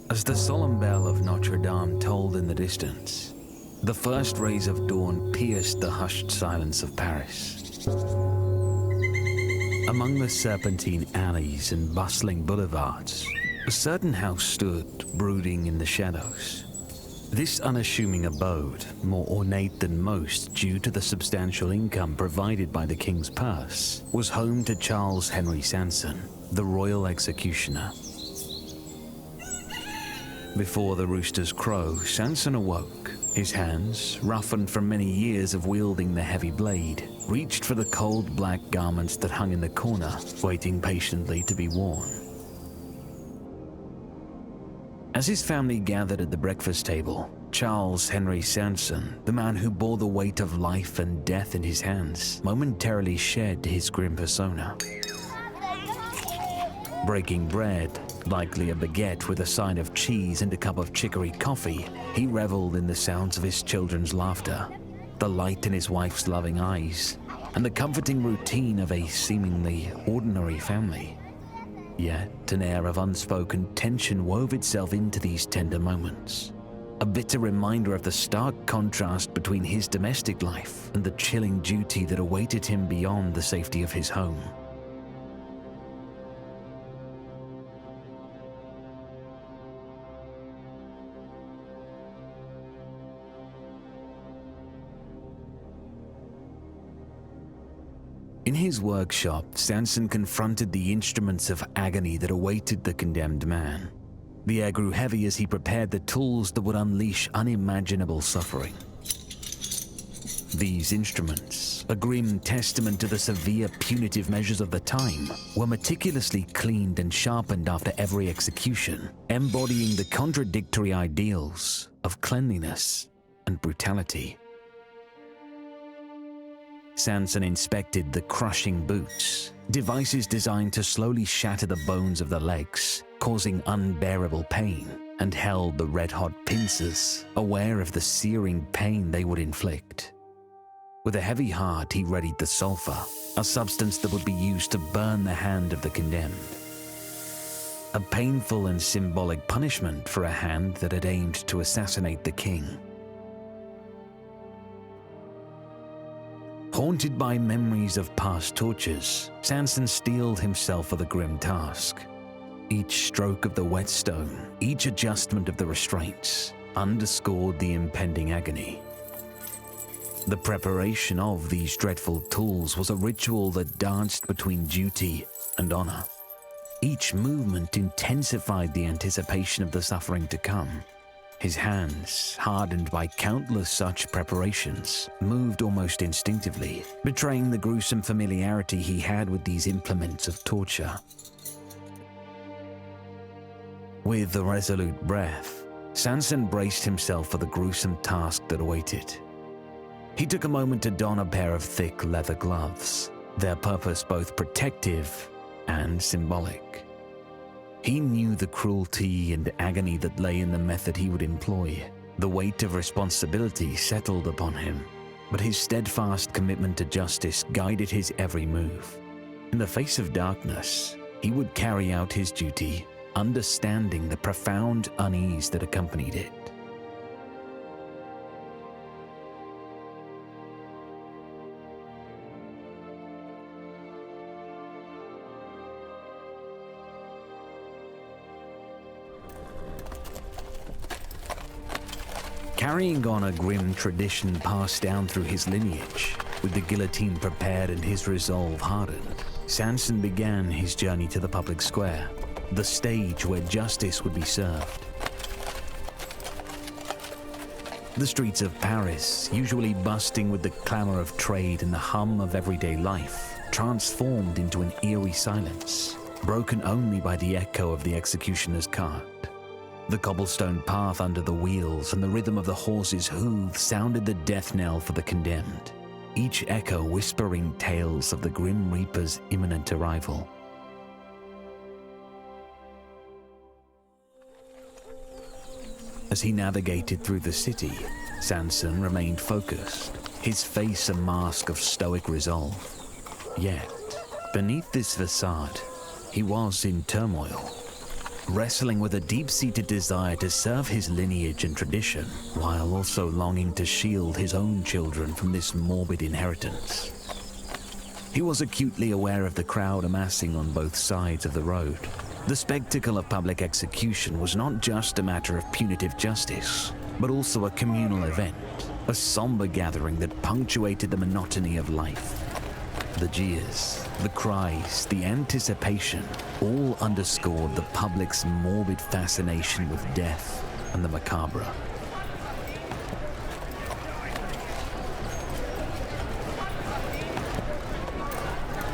As the solemn bell of Notre Dame tolled in the distance, the first rays of dawn pierced the hushed silence of Paris. Among the serpentine alleys and bustling boulevards, a certain house stood, brooding in the shadows. This unassuming abode, more ornate than most due to the substantial income provided by the king's purse, was home to Charles Henri Sanson, the royal executioner. Before the roosters crow, Sanson awoke. His hands, roughened from many years of wielding the heavy blade, reached for the cold black garments that hung in the corner, waiting patiently to be worn. As his family gathered at the breakfast table, Charles Henri Sanson, the man who bore the weight of life and death in his hands, momentarily shed his grim persona. Breaking bread, likely a baguette with a side of cheese and a cup of chicory coffee, he reveled in the sounds of his children's laughter, the light in his wife's loving eyes, and the comforting routine of a seemingly ordinary family. Yet an air of unspoken tension wove itself into these tender moments, a bitter reminder of the stark contrast between his domestic life and the chilling duty that awaited him beyond the safety of his home. In his workshop, Sanson confronted the instruments of agony that awaited the condemned man. The air grew heavy as he prepared the tools that would unleash unimaginable suffering. These instruments, a grim testament to the severe punitive measures of the time, were meticulously cleaned and sharpened after every execution, embodying the contradictory ideals of cleanliness and brutality. Sanson inspected the crushing boots, devices designed to slowly shatter the bones of the legs, causing unbearable pain, and held the red-hot pincers, aware of the searing pain they would inflict. With a heavy heart, he readied the sulfur, a substance that would be used to burn the hand of the condemned. A painful and symbolic punishment for a hand that had aimed to assassinate the king. Haunted by memories of past tortures, Sanson steeled himself for the grim task. Each stroke of the whetstone, each adjustment of the restraints, underscored the impending agony. The preparation of these dreadful tools was a ritual that danced between duty and honor. Each movement intensified the anticipation of the suffering to come. His hands, hardened by countless such preparations, moved almost instinctively, betraying the gruesome familiarity he had with these implements of torture. With a resolute breath, Sanson braced himself for the gruesome task that awaited. He took a moment to don a pair of thick leather gloves, their purpose both protective and symbolic. He knew the cruelty and agony that lay in the method he would employ. The weight of responsibility settled upon him, but his steadfast commitment to justice guided his every move. In the face of darkness, he would carry out his duty, understanding the profound unease that accompanied it. Carrying on a grim tradition passed down through his lineage, with the guillotine prepared and his resolve hardened, Sanson began his journey to the public square, the stage where justice would be served. The streets of Paris, usually bursting with the clamor of trade and the hum of everyday life, transformed into an eerie silence, broken only by the echo of the executioner's cart. The cobblestone path under the wheels and the rhythm of the horse's hooves sounded the death knell for the condemned, each echo whispering tales of the Grim Reaper's imminent arrival. As he navigated through the city, Sanson remained focused, his face a mask of stoic resolve. Yet, beneath this facade, he was in turmoil. wrestling with a deep-seated desire to serve his lineage and tradition, while also longing to shield his own children from this morbid inheritance. He was acutely aware of the crowd amassing on both sides of the road. The spectacle of public execution was not just a matter of punitive justice, but also a communal event, a somber gathering that punctuated the monotony of life. The jeers, the cries, the anticipation all underscored the public's morbid fascination with death and the macabre.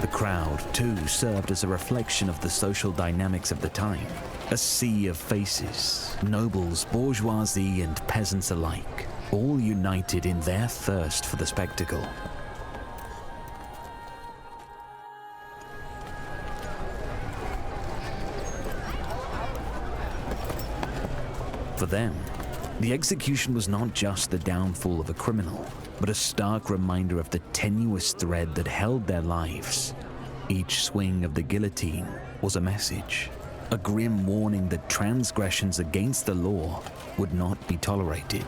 The crowd, too, served as a reflection of the social dynamics of the time. A sea of faces, nobles, bourgeoisie, and peasants alike, all united in their thirst for the spectacle. For them, the execution was not just the downfall of a criminal, but a stark reminder of the tenuous thread that held their lives. Each swing of the guillotine was a message, a grim warning that transgressions against the law would not be tolerated.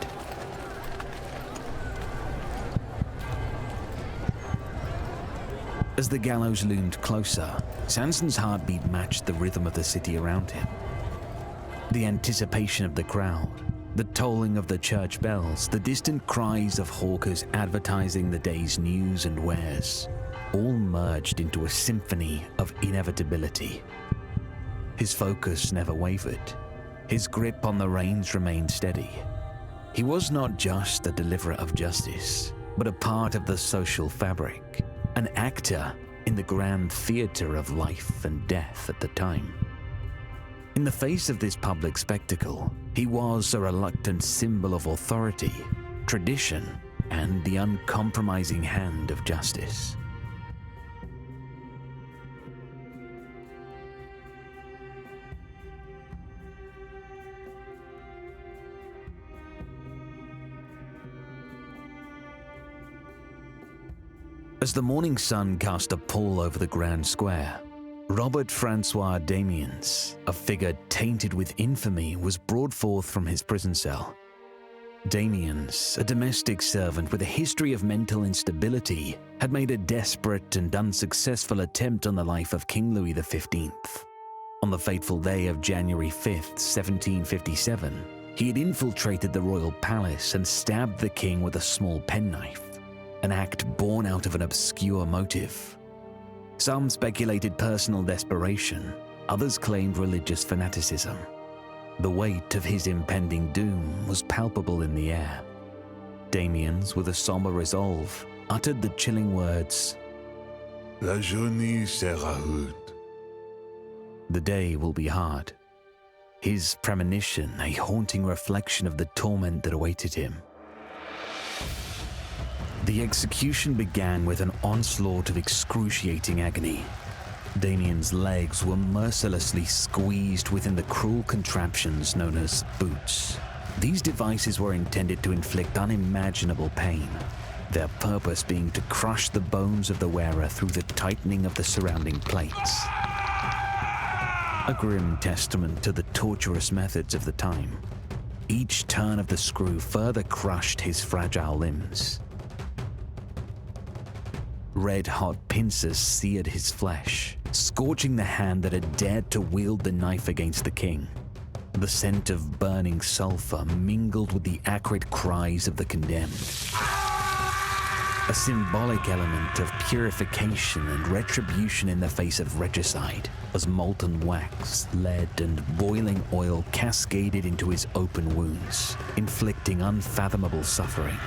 As the gallows loomed closer, Sanson's heartbeat matched the rhythm of the city around him. The anticipation of the crowd, the tolling of the church bells, the distant cries of hawkers advertising the day's news and wares, all merged into a symphony of inevitability. His focus never wavered. His grip on the reins remained steady. He was not just a deliverer of justice, but a part of the social fabric, an actor in the grand theater of life and death at the time. In the face of this public spectacle, he was a reluctant symbol of authority, tradition, and the uncompromising hand of justice. As the morning sun cast a pall over the grand square, Robert-François Damiens, a figure tainted with infamy, was brought forth from his prison cell. Damiens, a domestic servant with a history of mental instability, had made a desperate and unsuccessful attempt on the life of King Louis XV. On the fateful day of January 5th, 1757, he had infiltrated the royal palace and stabbed the king with a small penknife, an act born out of an obscure motive. Some speculated personal desperation, others claimed religious fanaticism. The weight of his impending doom was palpable in the air. Damiens, with a somber resolve, uttered the chilling words, "La journée sera rude." The day will be hard. His premonition, a haunting reflection of the torment that awaited him. The execution began with an onslaught of excruciating agony. Damien's legs were mercilessly squeezed within the cruel contraptions known as boots. These devices were intended to inflict unimaginable pain, their purpose being to crush the bones of the wearer through the tightening of the surrounding plates. A grim testament to the torturous methods of the time. Each turn of the screw further crushed his fragile limbs. Red-hot pincers seared his flesh, scorching the hand that had dared to wield the knife against the king. The scent of burning sulfur mingled with the acrid cries of the condemned. A symbolic element of purification and retribution in the face of regicide, as molten wax, lead, and boiling oil cascaded into his open wounds, inflicting unfathomable suffering.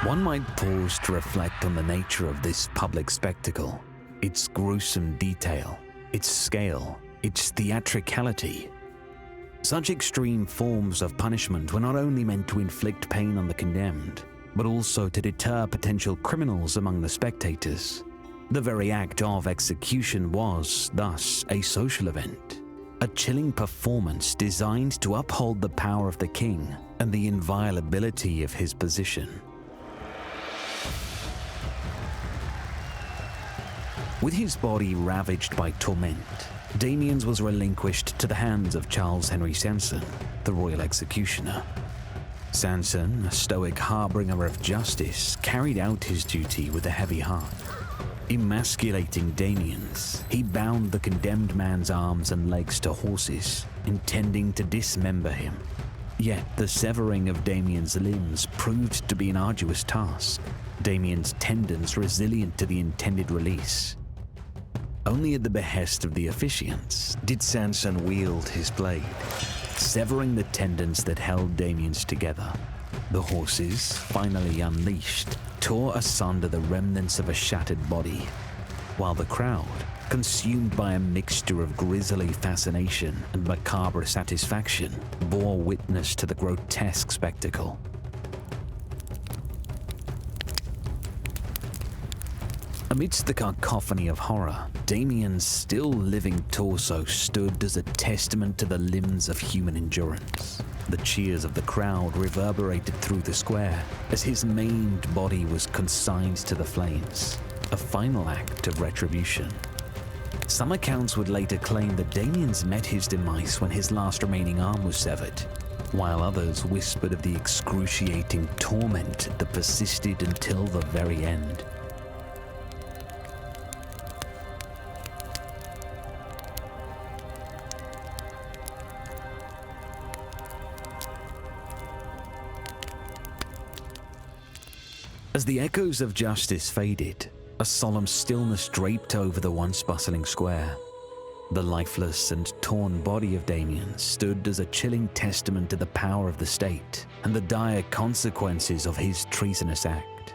One might pause to reflect on the nature of this public spectacle, its gruesome detail, its scale, its theatricality. Such extreme forms of punishment were not only meant to inflict pain on the condemned, but also to deter potential criminals among the spectators. The very act of execution was, thus, a social event, a chilling performance designed to uphold the power of the king and the inviolability of his position. With his body ravaged by torment, Damiens was relinquished to the hands of Charles Henri Sanson, the royal executioner. Sanson, a stoic harbinger of justice, carried out his duty with a heavy heart. Emasculating Damiens, he bound the condemned man's arms and legs to horses, intending to dismember him. Yet the severing of Damiens' limbs proved to be an arduous task, Damiens' tendons resilient to the intended release. Only at the behest of the officiants did Sanson wield his blade, severing the tendons that held Damiens together. The horses, finally unleashed, tore asunder the remnants of a shattered body, while the crowd, consumed by a mixture of grisly fascination and macabre satisfaction, bore witness to the grotesque spectacle. Amidst the cacophony of horror, Damiens' still living torso stood as a testament to the limbs of human endurance. The cheers of the crowd reverberated through the square as his maimed body was consigned to the flames, a final act of retribution. Some accounts would later claim that Damiens met his demise when his last remaining arm was severed, while others whispered of the excruciating torment that persisted until the very end. As the echoes of justice faded, a solemn stillness draped over the once bustling square. The lifeless and torn body of Damiens stood as a chilling testament to the power of the state and the dire consequences of his treasonous act.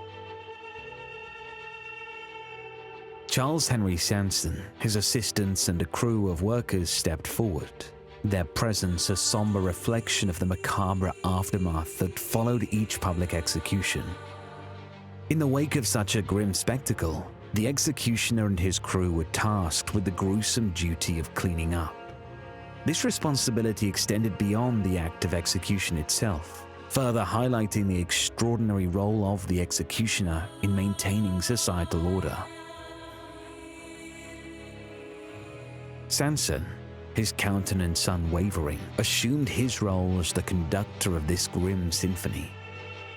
Charles Henri Sanson, his assistants and a crew of workers stepped forward, their presence a somber reflection of the macabre aftermath that followed each public execution. In the wake of such a grim spectacle, the executioner and his crew were tasked with the gruesome duty of cleaning up. This responsibility extended beyond the act of execution itself, further highlighting the extraordinary role of the executioner in maintaining societal order. Sanson, his countenance unwavering, assumed his role as the conductor of this grim symphony.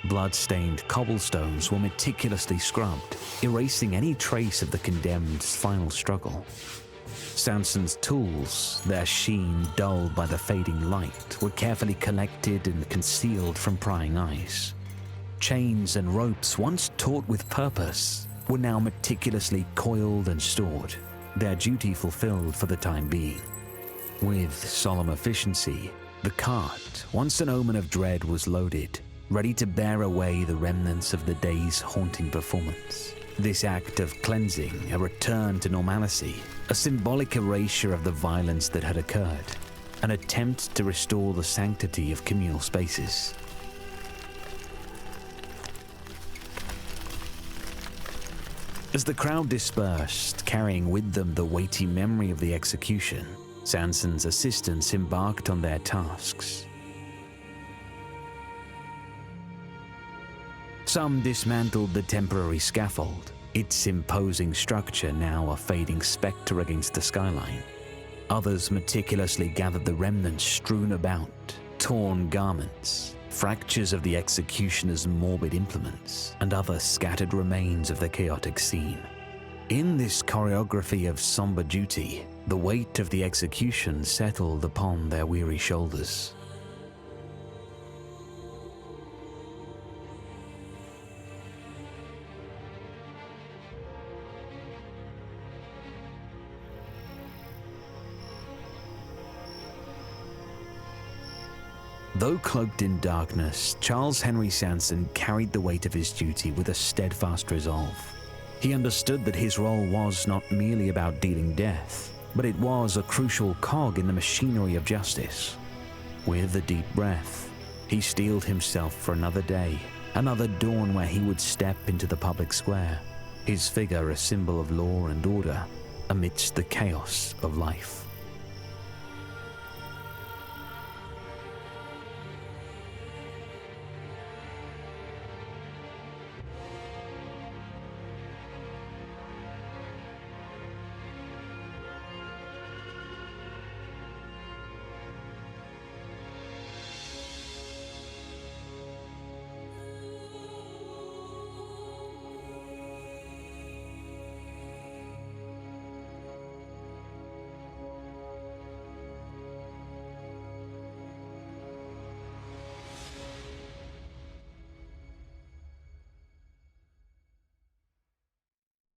Blood-stained cobblestones were meticulously scrubbed, erasing any trace of the condemned's final struggle. Sanson's tools, their sheen dulled by the fading light, were carefully collected and concealed from prying eyes. Chains and ropes, once taut with purpose, were now meticulously coiled and stored, their duty fulfilled for the time being. With solemn efficiency, the cart, once an omen of dread, was loaded, ready to bear away the remnants of the day's haunting performance. This act of cleansing, a return to normalcy, a symbolic erasure of the violence that had occurred, an attempt to restore the sanctity of communal spaces. As the crowd dispersed, carrying with them the weighty memory of the execution, Sanson's assistants embarked on their tasks. Some dismantled the temporary scaffold, its imposing structure now a fading spectre against the skyline. Others meticulously gathered the remnants strewn about, torn garments, fractures of the executioner's morbid implements, and other scattered remains of the chaotic scene. In this choreography of somber duty, the weight of the execution settled upon their weary shoulders. Though cloaked in darkness, Charles Henri Sanson carried the weight of his duty with a steadfast resolve. He understood that his role was not merely about dealing death, but it was a crucial cog in the machinery of justice. With a deep breath, he steeled himself for another day, another dawn where he would step into the public square, his figure a symbol of law and order amidst the chaos of life.